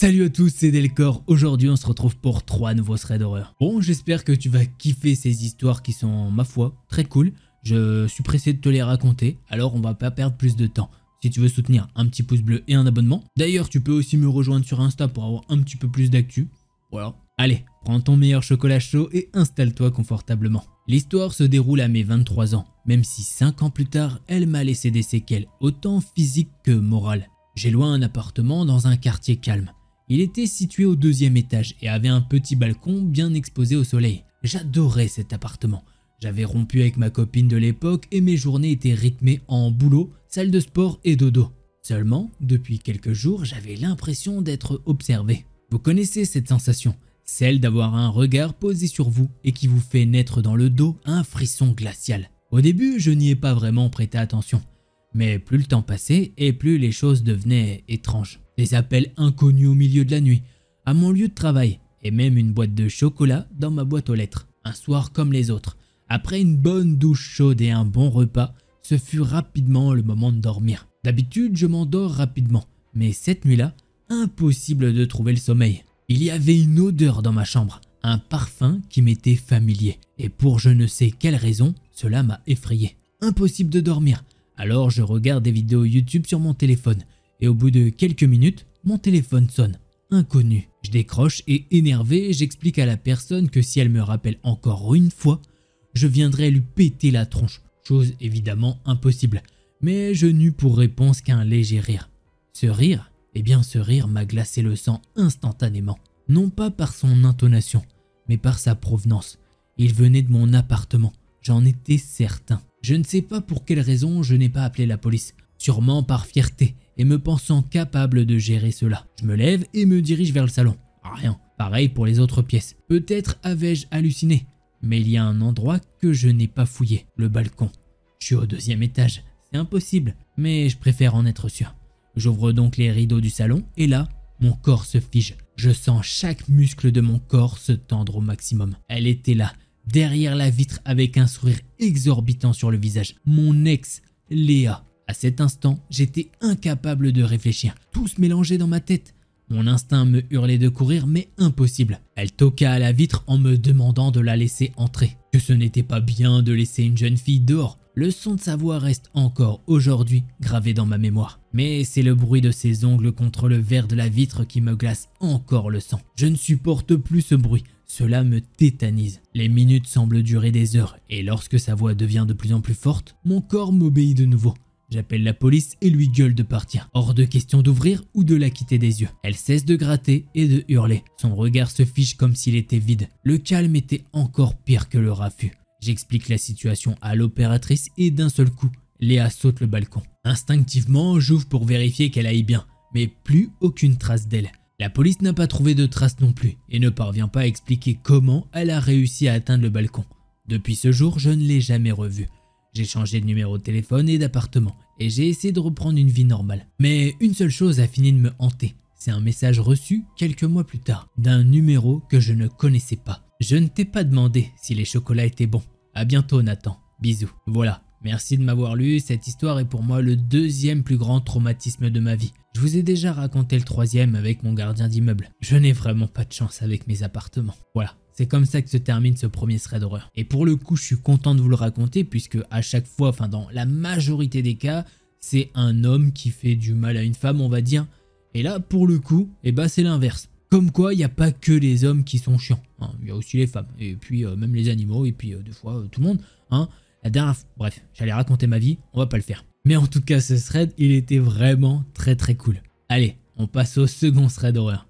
Salut à tous, c'est Delcor. Aujourd'hui on se retrouve pour 3 nouveaux threads d'horreur. Bon, j'espère que tu vas kiffer ces histoires qui sont, ma foi, très cool. Je suis pressé de te les raconter, alors on va pas perdre plus de temps. Si tu veux soutenir, un petit pouce bleu et un abonnement. D'ailleurs, tu peux aussi me rejoindre sur Insta pour avoir un petit peu plus d'actu. Voilà. Allez, prends ton meilleur chocolat chaud et installe-toi confortablement. L'histoire se déroule à mes 23 ans, même si 5 ans plus tard, elle m'a laissé des séquelles, autant physiques que morales. J'ai loué un appartement dans un quartier calme. Il était situé au 2e étage et avait un petit balcon bien exposé au soleil. J'adorais cet appartement. J'avais rompu avec ma copine de l'époque et mes journées étaient rythmées en boulot, salle de sport et dodo. Seulement, depuis quelques jours, j'avais l'impression d'être observé. Vous connaissez cette sensation, celle d'avoir un regard posé sur vous et qui vous fait naître dans le dos un frisson glacial. Au début, je n'y ai pas vraiment prêté attention. Mais plus le temps passait et plus les choses devenaient étranges. Des appels inconnus au milieu de la nuit, à mon lieu de travail, et même une boîte de chocolat dans ma boîte aux lettres. Un soir comme les autres, après une bonne douche chaude et un bon repas, ce fut rapidement le moment de dormir. D'habitude, je m'endors rapidement, mais cette nuit-là, impossible de trouver le sommeil. Il y avait une odeur dans ma chambre, un parfum qui m'était familier, et pour je ne sais quelle raison, cela m'a effrayé. Impossible de dormir. Alors je regarde des vidéos YouTube sur mon téléphone et au bout de quelques minutes, mon téléphone sonne. Inconnu. Je décroche et énervé, j'explique à la personne que si elle me rappelle encore une fois, je viendrai lui péter la tronche. Chose évidemment impossible. Mais je n'eus pour réponse qu'un léger rire. Ce rire, ce rire m'a glacé le sang instantanément. Non pas par son intonation, mais par sa provenance. Il venait de mon appartement, j'en étais certain. Je ne sais pas pour quelle raison je n'ai pas appelé la police, sûrement par fierté et me pensant capable de gérer cela. Je me lève et me dirige vers le salon. Rien, pareil pour les autres pièces. Peut-être avais-je halluciné, mais il y a un endroit que je n'ai pas fouillé, le balcon. Je suis au 2e étage, c'est impossible, mais je préfère en être sûr. J'ouvre donc les rideaux du salon et là, mon corps se fige. Je sens chaque muscle de mon corps se tendre au maximum. Elle était là, derrière la vitre avec un sourire exorbitant sur le visage. Mon ex, Léa. À cet instant, j'étais incapable de réfléchir. Tout se mélangeait dans ma tête. Mon instinct me hurlait de courir, mais impossible. Elle toqua à la vitre en me demandant de la laisser entrer. Que ce n'était pas bien de laisser une jeune fille dehors. Le son de sa voix reste encore aujourd'hui gravé dans ma mémoire. Mais c'est le bruit de ses ongles contre le verre de la vitre qui me glace encore le sang. Je ne supporte plus ce bruit. Cela me tétanise. Les minutes semblent durer des heures et lorsque sa voix devient de plus en plus forte, mon corps m'obéit de nouveau. J'appelle la police et lui gueule de partir. Hors de question d'ouvrir ou de la quitter des yeux. Elle cesse de gratter et de hurler. Son regard se fige comme s'il était vide. Le calme était encore pire que le raffut. J'explique la situation à l'opératrice et d'un seul coup, Léa saute le balcon. Instinctivement, j'ouvre pour vérifier qu'elle aille bien, mais plus aucune trace d'elle. La police n'a pas trouvé de traces non plus et ne parvient pas à expliquer comment elle a réussi à atteindre le balcon. Depuis ce jour, je ne l'ai jamais revue. J'ai changé de numéro de téléphone et d'appartement et j'ai essayé de reprendre une vie normale. Mais une seule chose a fini de me hanter. C'est un message reçu quelques mois plus tard d'un numéro que je ne connaissais pas. Je ne t'ai pas demandé si les chocolats étaient bons. À bientôt Nathan. Bisous. Voilà. Merci de m'avoir lu. Cette histoire est pour moi le 2e plus grand traumatisme de ma vie. Je vous ai déjà raconté le 3e avec mon gardien d'immeuble. Je n'ai vraiment pas de chance avec mes appartements. Voilà. C'est comme ça que se termine ce premier thread d'horreur. Et pour le coup, je suis content de vous le raconter puisque à chaque fois, dans la majorité des cas, c'est un homme qui fait du mal à une femme, on va dire. Et là, pour le coup, c'est l'inverse. Comme quoi, il n'y a pas que les hommes qui sont chiants. Il y a aussi les femmes. Et puis même les animaux. Et puis des fois, tout le monde. La dernière fois, bref, j'allais raconter ma vie. On va pas le faire. Mais en tout cas, ce thread, il était vraiment très très cool. Allez, on passe au second thread d'horreur.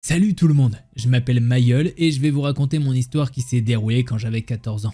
Salut tout le monde, je m'appelle Mayol et je vais vous raconter mon histoire qui s'est déroulée quand j'avais 14 ans.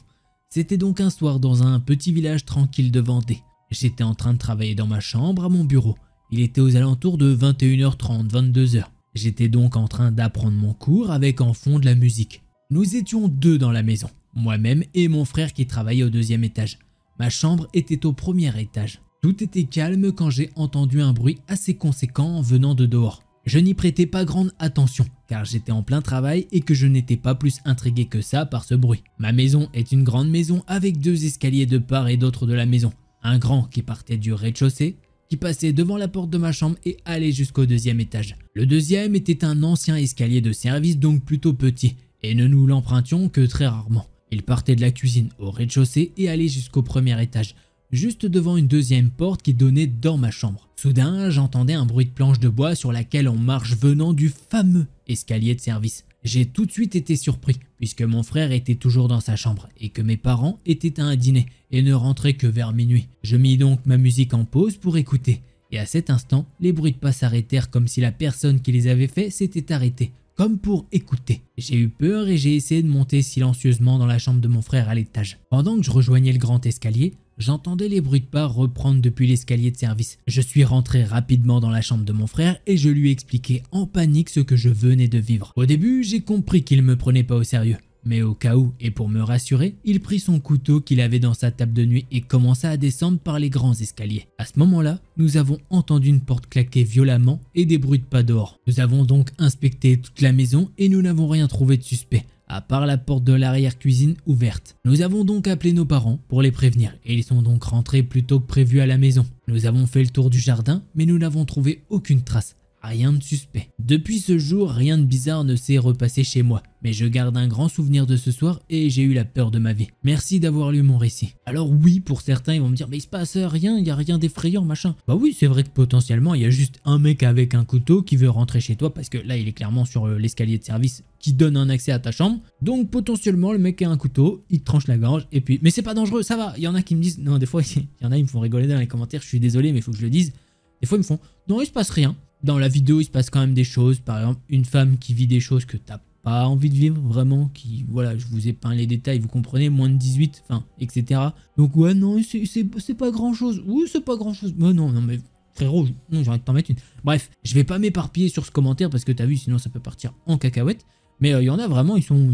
C'était donc un soir dans un petit village tranquille de Vendée. J'étais en train de travailler dans ma chambre à mon bureau. Il était aux alentours de 21h30, 22h. J'étais donc en train d'apprendre mon cours avec en fond de la musique. Nous étions 2 dans la maison, moi-même et mon frère qui travaillait au 2e étage. Ma chambre était au 1er étage. Tout était calme quand j'ai entendu un bruit assez conséquent venant de dehors. Je n'y prêtais pas grande attention car j'étais en plein travail et que je n'étais pas plus intrigué que ça par ce bruit. Ma maison est une grande maison avec 2 escaliers de part et d'autre de la maison. Un grand qui partait du rez-de-chaussée, qui passait devant la porte de ma chambre et allait jusqu'au deuxième étage. Le deuxième était un ancien escalier de service, donc plutôt petit, et ne nous l'empruntions que très rarement. Il partait de la cuisine au rez-de-chaussée et allait jusqu'au premier étage, juste devant une deuxième porte qui donnait dans ma chambre. Soudain, j'entendais un bruit de planche de bois sur laquelle on marche venant du fameux escalier de service. J'ai tout de suite été surpris, puisque mon frère était toujours dans sa chambre et que mes parents étaient à un dîner et ne rentraient que vers minuit. Je mis donc ma musique en pause pour écouter, et à cet instant, les bruits de pas s'arrêtèrent comme si la personne qui les avait faits s'était arrêtée, comme pour écouter. J'ai eu peur et j'ai essayé de monter silencieusement dans la chambre de mon frère à l'étage. Pendant que je rejoignais le grand escalier, j'entendais les bruits de pas reprendre depuis l'escalier de service. Je suis rentré rapidement dans la chambre de mon frère et je lui ai expliqué en panique ce que je venais de vivre. Au début, j'ai compris qu'il me prenait pas au sérieux. Mais au cas où, et pour me rassurer, il prit son couteau qu'il avait dans sa table de nuit et commença à descendre par les grands escaliers. À ce moment-là, nous avons entendu une porte claquer violemment et des bruits de pas dehors. Nous avons donc inspecté toute la maison et nous n'avons rien trouvé de suspect, à part la porte de l'arrière-cuisine ouverte. Nous avons donc appelé nos parents pour les prévenir et ils sont donc rentrés plus tôt que prévu à la maison. Nous avons fait le tour du jardin mais nous n'avons trouvé aucune trace. Rien de suspect. Depuis ce jour, rien de bizarre ne s'est repassé chez moi, mais je garde un grand souvenir de ce soir et j'ai eu la peur de ma vie. Merci d'avoir lu mon récil. Alors oui, pour certains, ils vont me dire « mais il se passe rien, il n'y a rien d'effrayant, machin ». Bah oui, c'est vrai que potentiellement, il y a juste un mec avec un couteau qui veut rentrer chez toi parce que là, il est clairement sur l'escalier de service qui donne un accès à ta chambre. Donc potentiellement, le mec a un couteau, il te tranche la gorge et puis... Mais c'est pas dangereux, ça va. Il y en a qui me disent... Non, des fois, il y en a, ils me font rigoler dans les commentaires, je suis désolé, mais il faut que je le dise. Des fois, ils me font « non, il se passe rien ». Dans la vidéo, il se passe quand même des choses. Par exemple, une femme qui vit des choses que t'as pas envie de vivre, vraiment. Qui, voilà, je vous ai peint les détails, vous comprenez, moins de 18, enfin, etc. Donc, ouais, non, c'est pas grand chose. Oui, c'est pas grand chose. Mais non, mais frérot, non, j'ai envie de t'en mettre une. Bref, je vais pas m'éparpiller sur ce commentaire parce que t'as vu, sinon ça peut partir en cacahuète. Mais il y en a vraiment, ils sont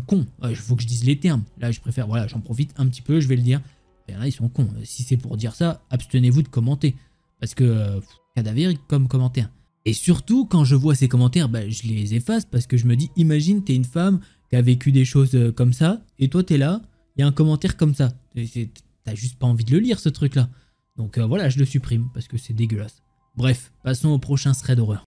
cons. Il faut que je dise les termes. Là, je préfère, voilà, j'en profite un petit peu, je vais le dire. Il y en a, ils sont cons. Si c'est pour dire ça, abstenez-vous de commenter. Parce que... cadavérique comme commentaire. Et surtout, quand je vois ces commentaires, bah, je les efface parce que je me dis, imagine, t'es une femme qui a vécu des choses comme ça, et toi, t'es là, il y a un commentaire comme ça. T'as juste pas envie de le lire, ce truc-là. Donc voilà, je le supprime parce que c'est dégueulasse. Bref, passons au prochain thread d'horreur.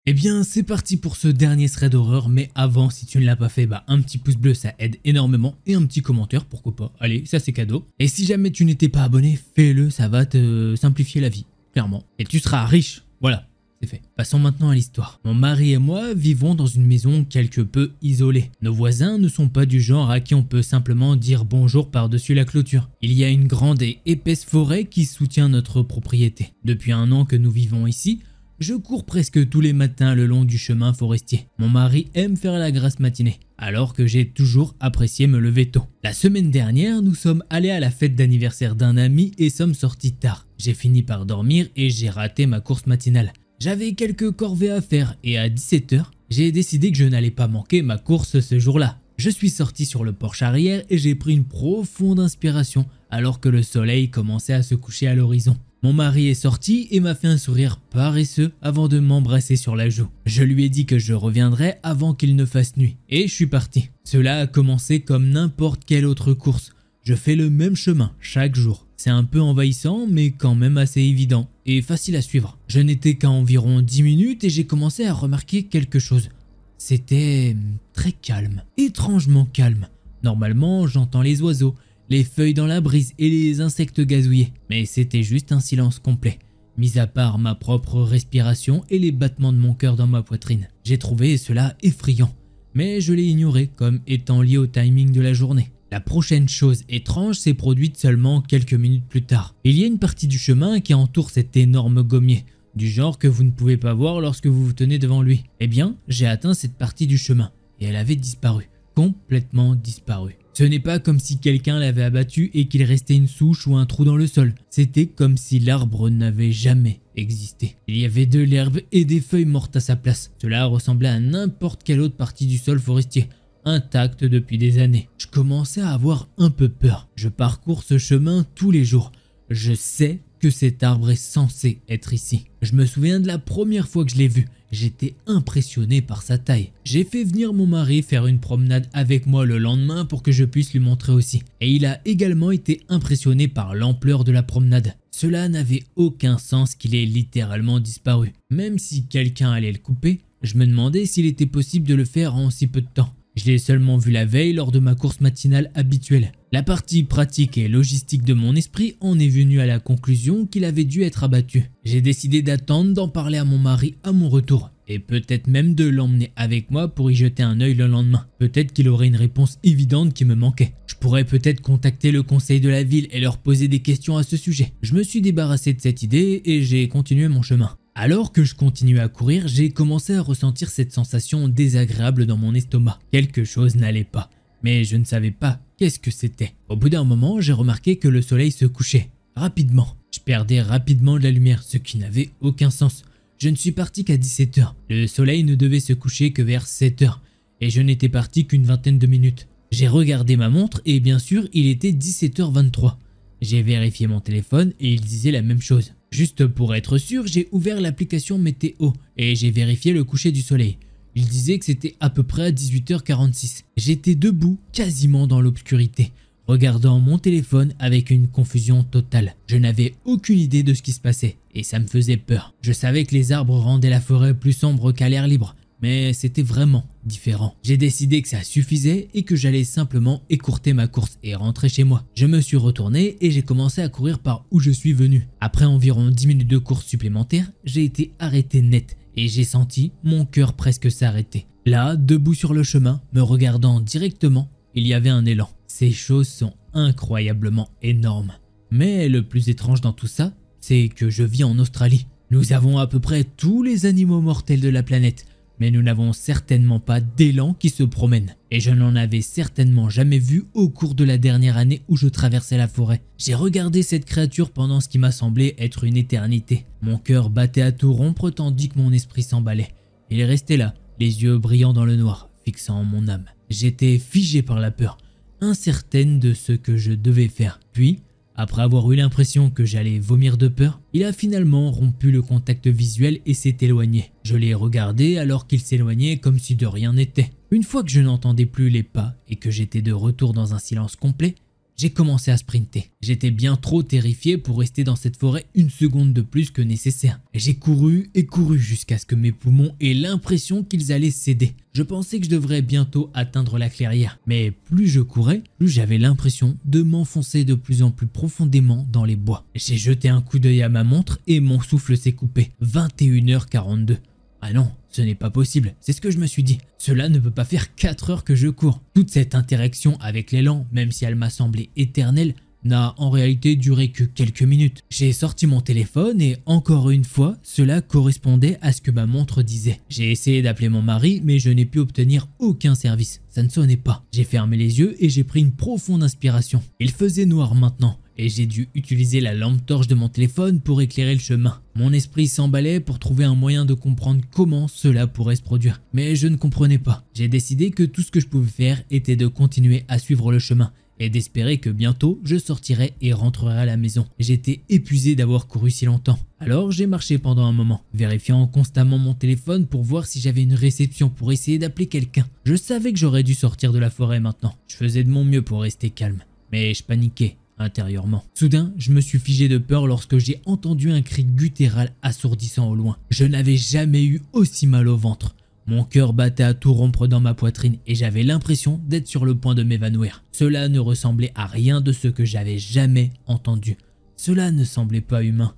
Eh bien, c'est parti pour ce dernier thread d'horreur, mais avant, si tu ne l'as pas fait, bah un petit pouce bleu, ça aide énormément, et un petit commentaire, pourquoi pas. Allez, ça c'est cadeau. Et si jamais tu n'étais pas abonné, fais-le, ça va te simplifier la vie, clairement. Et tu seras riche, voilà, c'est fait. Passons maintenant à l'histoire. Mon mari et moi vivons dans une maison quelque peu isolée. Nos voisins ne sont pas du genre à qui on peut simplement dire bonjour par-dessus la clôture. Il y a une grande et épaisse forêt qui soutient notre propriété. Depuis un an que nous vivons ici, je cours presque tous les matins le long du chemin forestier. Mon mari aime faire la grasse matinée, alors que j'ai toujours apprécié me lever tôt. La semaine dernière, nous sommes allés à la fête d'anniversaire d'un ami et sommes sortis tard. J'ai fini par dormir et j'ai raté ma course matinale. J'avais quelques corvées à faire et à 17 h, j'ai décidé que je n'allais pas manquer ma course ce jour-là. Je suis sorti sur le porche arrière et j'ai pris une profonde inspiration alors que le soleil commençait à se coucher à l'horizon. Mon mari est sorti et m'a fait un sourire paresseux avant de m'embrasser sur la joue. Je lui ai dit que je reviendrais avant qu'il ne fasse nuit. Et je suis parti. Cela a commencé comme n'importe quelle autre course. Je fais le même chemin chaque jour. C'est un peu envahissant mais quand même assez évident et facile à suivre. Je n'étais qu'à environ 10 minutes et j'ai commencé à remarquer quelque chose. C'était très calme, étrangement calme. Normalement, j'entends les oiseaux, les feuilles dans la brise et les insectes gazouiller. Mais c'était juste un silence complet, mis à part ma propre respiration et les battements de mon cœur dans ma poitrine. J'ai trouvé cela effrayant, mais je l'ai ignoré comme étant lié au timing de la journée. La prochaine chose étrange s'est produite seulement quelques minutes plus tard. Il y a une partie du chemin qui entoure cet énorme gommier, du genre que vous ne pouvez pas voir lorsque vous vous tenez devant lui. Eh bien, j'ai atteint cette partie du chemin, et elle avait disparu, complètement disparu. Ce n'est pas comme si quelqu'un l'avait abattu et qu'il restait une souche ou un trou dans le sol. C'était comme si l'arbre n'avait jamais existé. Il y avait de l'herbe et des feuilles mortes à sa place. Cela ressemblait à n'importe quelle autre partie du sol forestier, intacte depuis des années. Je commençais à avoir un peu peur. Je parcours ce chemin tous les jours. Je sais que cet arbre est censé être ici. Je me souviens de la première fois que je l'ai vu. J'étais impressionné par sa taille. J'ai fait venir mon mari faire une promenade avec moi le lendemain pour que je puisse lui montrer aussi. Et il a également été impressionné par l'ampleur de la promenade. Cela n'avait aucun sens qu'il ait littéralement disparu. Même si quelqu'un allait le couper, je me demandais s'il était possible de le faire en si peu de temps. Je l'ai seulement vu la veille lors de ma course matinale habituelle. La partie pratique et logistique de mon esprit en est venue à la conclusion qu'il avait dû être abattu. J'ai décidé d'attendre d'en parler à mon mari à mon retour et peut-être même de l'emmener avec moi pour y jeter un œil le lendemain. Peut-être qu'il aurait une réponse évidente qui me manquait. Je pourrais peut-être contacter le conseil de la ville et leur poser des questions à ce sujet. Je me suis débarrassé de cette idée et j'ai continué mon chemin. Alors que je continuais à courir, j'ai commencé à ressentir cette sensation désagréable dans mon estomac. Quelque chose n'allait pas, mais je ne savais pas qu'est-ce que c'était. Au bout d'un moment, j'ai remarqué que le soleil se couchait, rapidement. Je perdais rapidement de la lumière, ce qui n'avait aucun sens. Je ne suis parti qu'à 17 h. Le soleil ne devait se coucher que vers 7 h, et je n'étais parti qu'une vingtaine de minutes. J'ai regardé ma montre et bien sûr, il était 17 h 23. J'ai vérifié mon téléphone et il disait la même chose. Juste pour être sûr, j'ai ouvert l'application météo et j'ai vérifié le coucher du soleil. Il disait que c'était à peu près à 18 h 46. J'étais debout, quasiment dans l'obscurité, regardant mon téléphone avec une confusion totale. Je n'avais aucune idée de ce qui se passait et ça me faisait peur. Je savais que les arbres rendaient la forêt plus sombre qu'à l'air libre, mais c'était vraiment différent. J'ai décidé que ça suffisait et que j'allais simplement écourter ma course et rentrer chez moi. Je me suis retourné et j'ai commencé à courir par où je suis venu. Après environ 10 minutes de course supplémentaire, j'ai été arrêté net et j'ai senti mon cœur presque s'arrêter. Là, debout sur le chemin, me regardant directement, il y avait un élan. Ces choses sont incroyablement énormes. Mais le plus étrange dans tout ça, c'est que je vis en Australie. Nous avons à peu près tous les animaux mortels de la planète. Mais nous n'avons certainement pas d'élan qui se promène. Et je n'en avais certainement jamais vu au cours de la dernière année où je traversais la forêt. J'ai regardé cette créature pendant ce qui m'a semblé être une éternité. Mon cœur battait à tout rompre tandis que mon esprit s'emballait. Il restait là, les yeux brillants dans le noir, fixant mon âme. J'étais figé par la peur, incertaine de ce que je devais faire. Puis, après avoir eu l'impression que j'allais vomir de peur, il a finalement rompu le contact visuel et s'est éloigné. Je l'ai regardé alors qu'il s'éloignait comme si de rien n'était. Une fois que je n'entendais plus les pas et que j'étais de retour dans un silence complet, j'ai commencé à sprinter. J'étais bien trop terrifié pour rester dans cette forêt une seconde de plus que nécessaire. J'ai couru et couru jusqu'à ce que mes poumons aient l'impression qu'ils allaient céder. Je pensais que je devrais bientôt atteindre la clairière. Mais plus je courais, plus j'avais l'impression de m'enfoncer de plus en plus profondément dans les bois. J'ai jeté un coup d'œil à ma montre et mon souffle s'est coupé. 21 h 42. Ah non, ce n'est pas possible, c'est ce que je me suis dit. Cela ne peut pas faire 4 heures que je cours. Toute cette interaction avec l'élan, même si elle m'a semblé éternelle, n'a en réalité duré que quelques minutes. J'ai sorti mon téléphone et encore une fois, cela correspondait à ce que ma montre disait. J'ai essayé d'appeler mon mari, mais je n'ai pu obtenir aucun service. Ça ne sonnait pas. J'ai fermé les yeux et j'ai pris une profonde inspiration. Il faisait noir maintenant. Et j'ai dû utiliser la lampe torche de mon téléphone pour éclairer le chemin. Mon esprit s'emballait pour trouver un moyen de comprendre comment cela pourrait se produire. Mais je ne comprenais pas. J'ai décidé que tout ce que je pouvais faire était de continuer à suivre le chemin et d'espérer que bientôt je sortirais et rentrerais à la maison. J'étais épuisé d'avoir couru si longtemps. Alors j'ai marché pendant un moment, vérifiant constamment mon téléphone pour voir si j'avais une réception pour essayer d'appeler quelqu'un. Je savais que j'aurais dû sortir de la forêt maintenant. Je faisais de mon mieux pour rester calme, mais je paniquais intérieurement. Soudain, je me suis figé de peur lorsque j'ai entendu un cri guttural assourdissant au loin. Je n'avais jamais eu aussi mal au ventre. Mon cœur battait à tout rompre dans ma poitrine et j'avais l'impression d'être sur le point de m'évanouir. Cela ne ressemblait à rien de ce que j'avais jamais entendu. Cela ne semblait pas humain.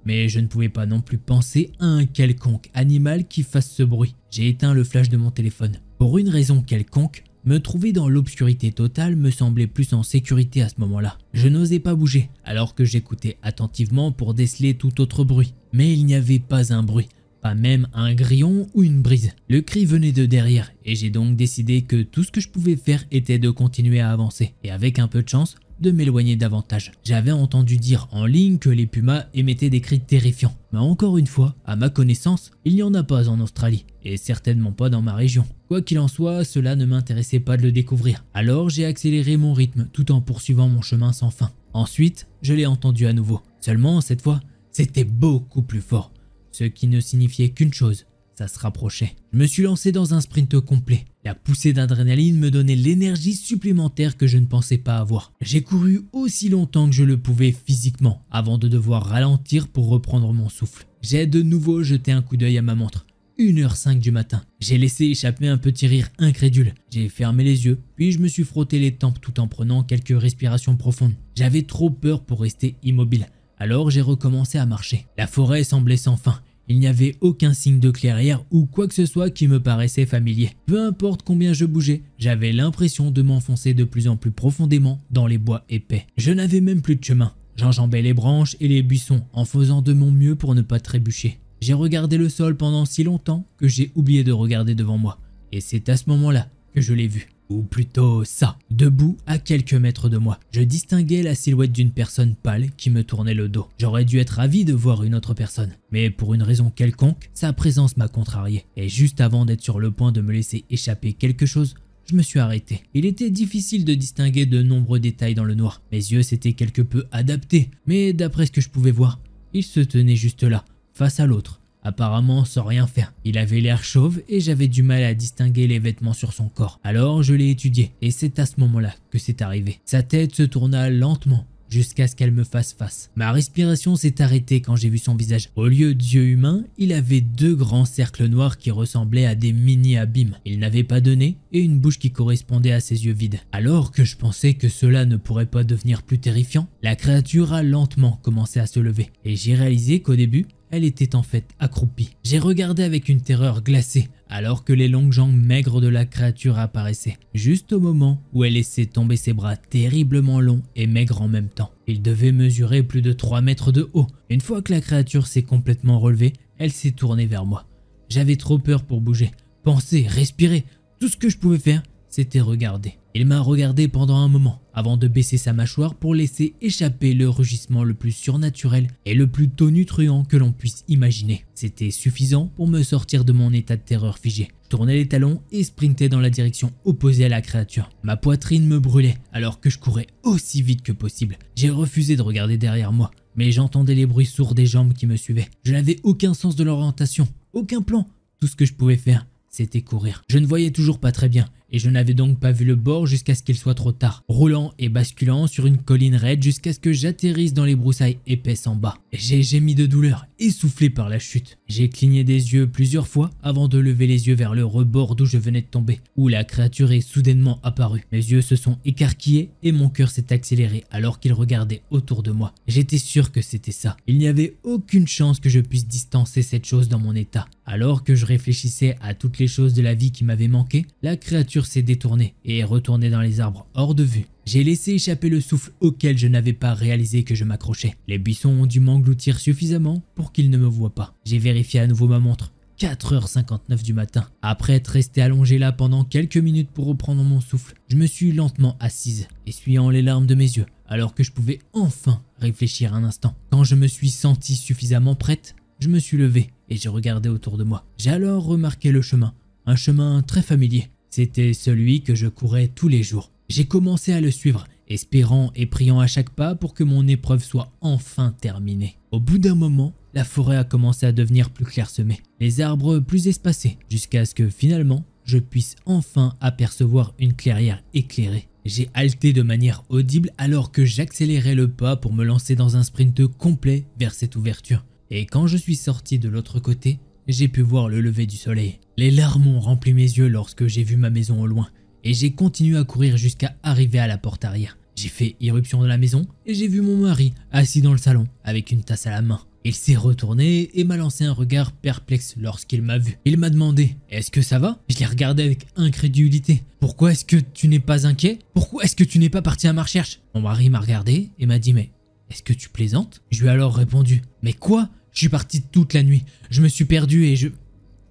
Mais je ne pouvais pas non plus penser à un quelconque animal qui fasse ce bruit. J'ai éteint le flash de mon téléphone. Pour une raison quelconque, me trouver dans l'obscurité totale me semblait plus en sécurité à ce moment-là. Je n'osais pas bouger, alors que j'écoutais attentivement pour déceler tout autre bruit. Mais il n'y avait pas un bruit, pas même un grillon ou une brise. Le cri venait de derrière, et j'ai donc décidé que tout ce que je pouvais faire était de continuer à avancer. Et avec un peu de chance, de m'éloigner davantage. J'avais entendu dire en ligne que les pumas émettaient des cris terrifiants. Mais encore une fois, à ma connaissance, il n'y en a pas en Australie, et certainement pas dans ma région. Quoi qu'il en soit, cela ne m'intéressait pas de le découvrir. Alors j'ai accéléré mon rythme tout en poursuivant mon chemin sans fin. Ensuite, je l'ai entendu à nouveau. Seulement, cette fois, c'était beaucoup plus fort. Ce qui ne signifiait qu'une chose, ça se rapprochait. Je me suis lancé dans un sprint complet. La poussée d'adrénaline me donnait l'énergie supplémentaire que je ne pensais pas avoir. J'ai couru aussi longtemps que je le pouvais physiquement, avant de devoir ralentir pour reprendre mon souffle. J'ai de nouveau jeté un coup d'œil à ma montre. 1h05 du matin. J'ai laissé échapper un petit rire incrédule. J'ai fermé les yeux, puis je me suis frotté les tempes tout en prenant quelques respirations profondes. J'avais trop peur pour rester immobile. Alors j'ai recommencé à marcher. La forêt semblait sans fin. Il n'y avait aucun signe de clairière ou quoi que ce soit qui me paraissait familier. Peu importe combien je bougeais, j'avais l'impression de m'enfoncer de plus en plus profondément dans les bois épais. Je n'avais même plus de chemin. J'enjambais les branches et les buissons en faisant de mon mieux pour ne pas trébucher. J'ai regardé le sol pendant si longtemps que j'ai oublié de regarder devant moi. Et c'est à ce moment-là que je l'ai vu. Ou plutôt ça, debout à quelques mètres de moi. Je distinguais la silhouette d'une personne pâle qui me tournait le dos. J'aurais dû être ravi de voir une autre personne, mais pour une raison quelconque, sa présence m'a contrarié. Et juste avant d'être sur le point de me laisser échapper quelque chose, je me suis arrêté. Il était difficile de distinguer de nombreux détails dans le noir. Mes yeux s'étaient quelque peu adaptés, mais d'après ce que je pouvais voir, il se tenait juste là, face à l'autre. Apparemment sans rien faire. Il avait l'air chauve et j'avais du mal à distinguer les vêtements sur son corps. Alors je l'ai étudié et c'est à ce moment-là que c'est arrivé. Sa tête se tourna lentement jusqu'à ce qu'elle me fasse face. Ma respiration s'est arrêtée quand j'ai vu son visage. Au lieu d'yeux humains, il avait deux grands cercles noirs qui ressemblaient à des mini-abîmes. Il n'avait pas de nez et une bouche qui correspondait à ses yeux vides. Alors que je pensais que cela ne pourrait pas devenir plus terrifiant, la créature a lentement commencé à se lever et j'ai réalisé qu'au début, elle était en fait accroupie. J'ai regardé avec une terreur glacée alors que les longues jambes maigres de la créature apparaissaient, juste au moment où elle laissait tomber ses bras terriblement longs et maigres en même temps. Ils devaient mesurer plus de 3 mètres de haut. Une fois que la créature s'est complètement relevée, elle s'est tournée vers moi. J'avais trop peur pour bouger, penser, respirer. Tout ce que je pouvais faire, c'était regarder. Il m'a regardé pendant un moment, avant de baisser sa mâchoire pour laisser échapper le rugissement le plus surnaturel et le plus tonitruant que l'on puisse imaginer. C'était suffisant pour me sortir de mon état de terreur figé. Je tournais les talons et sprintais dans la direction opposée à la créature. Ma poitrine me brûlait alors que je courais aussi vite que possible. J'ai refusé de regarder derrière moi, mais j'entendais les bruits sourds des jambes qui me suivaient. Je n'avais aucun sens de l'orientation, aucun plan. Tout ce que je pouvais faire, c'était courir. Je ne voyais toujours pas très bien et je n'avais donc pas vu le bord jusqu'à ce qu'il soit trop tard, roulant et basculant sur une colline raide jusqu'à ce que j'atterrisse dans les broussailles épaisses en bas. J'ai gémi de douleur, essoufflé par la chute. J'ai cligné des yeux plusieurs fois avant de lever les yeux vers le rebord d'où je venais de tomber, où la créature est soudainement apparue. Mes yeux se sont écarquillés et mon cœur s'est accéléré alors qu'il regardait autour de moi. J'étais sûr que c'était ça. Il n'y avait aucune chance que je puisse distancer cette chose dans mon état. Alors que je réfléchissais à toutes les choses de la vie qui m'avaient manqué, la créature s'est détournée et est retournée dans les arbres hors de vue. J'ai laissé échapper le souffle auquel je n'avais pas réalisé que je m'accrochais. Les buissons ont dû m'engloutir suffisamment pour qu'ils ne me voient pas. J'ai vérifié à nouveau ma montre. 4h59 du matin. Après être resté allongé là pendant quelques minutes pour reprendre mon souffle, je me suis lentement assise, essuyant les larmes de mes yeux, alors que je pouvais enfin réfléchir un instant. Quand je me suis sentie suffisamment prête, je me suis levé et j'ai regardé autour de moi. J'ai alors remarqué le chemin, un chemin très familier. C'était celui que je courais tous les jours. J'ai commencé à le suivre, espérant et priant à chaque pas pour que mon épreuve soit enfin terminée. Au bout d'un moment, la forêt a commencé à devenir plus clairsemée, les arbres plus espacés, jusqu'à ce que finalement, je puisse enfin apercevoir une clairière éclairée. J'ai halté de manière audible alors que j'accélérais le pas pour me lancer dans un sprint complet vers cette ouverture. Et quand je suis sorti de l'autre côté, j'ai pu voir le lever du soleil. Les larmes ont rempli mes yeux lorsque j'ai vu ma maison au loin, et j'ai continué à courir jusqu'à arriver à la porte arrière. J'ai fait irruption dans la maison et j'ai vu mon mari assis dans le salon avec une tasse à la main. Il s'est retourné et m'a lancé un regard perplexe lorsqu'il m'a vu. Il m'a demandé « Est-ce que ça va ?» Je l'ai regardé avec incrédulité. « Pourquoi est-ce que tu n'es pas inquiet? Pourquoi est-ce que tu n'es pas parti à ma recherche ?» Mon mari m'a regardé et m'a dit « Mais est-ce que tu plaisantes ?» Je lui ai alors répondu « Mais quoi? Je suis parti toute la nuit. Je me suis perdu et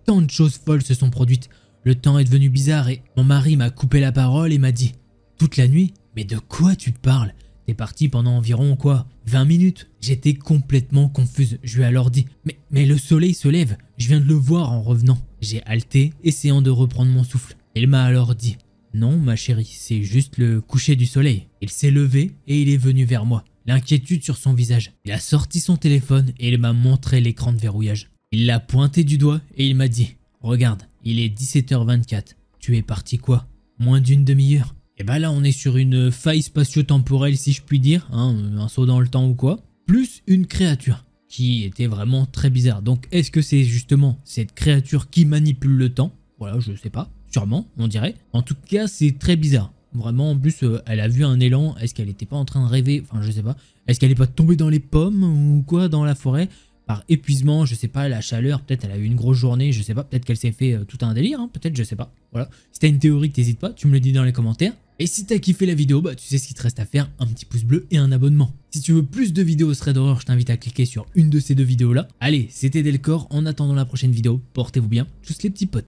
Tant de choses folles se sont produites. Le temps est devenu bizarre et mon mari m'a coupé la parole et m'a dit « Toute la nuit? Mais de quoi tu parles? T'es parti pendant environ quoi, 20 minutes. J'étais complètement confuse. Je lui ai alors dit mais le soleil se lève, je viens de le voir en revenant. J'ai halté, essayant de reprendre mon souffle. Il m'a alors dit non ma chérie, c'est juste le coucher du soleil. Il s'est levé et il est venu vers moi, l'inquiétude sur son visage. Il a sorti son téléphone et il m'a montré l'écran de verrouillage. Il l'a pointé du doigt et il m'a dit regarde, il est 17h24. Tu es parti quoi, moins d'une demi-heure? Et bah là on est sur une faille spatio-temporelle si je puis dire, hein, un saut dans le temps ou quoi, plus une créature qui était vraiment très bizarre. Donc est-ce que c'est justement cette créature qui manipule le temps? Voilà, je sais pas, sûrement, on dirait. En tout cas c'est très bizarre, vraiment. En plus elle a vu un élan, est-ce qu'elle était pas en train de rêver? Enfin je sais pas, est-ce qu'elle est pas tombée dans les pommes ou quoi dans la forêt? Par épuisement, je sais pas, la chaleur, peut-être elle a eu une grosse journée, je sais pas, peut-être qu'elle s'est fait tout un délire, hein, peut-être, je sais pas. Voilà, si t'as une théorie, t'hésites pas, tu me le dis dans les commentaires. Et si t'as kiffé la vidéo, bah tu sais ce qu'il te reste à faire, un petit pouce bleu et un abonnement. Si tu veux plus de vidéos Thread Horror, je t'invite à cliquer sur une de ces deux vidéos là. Allez, c'était Delcor, en attendant la prochaine vidéo, portez-vous bien, tous les petits potes.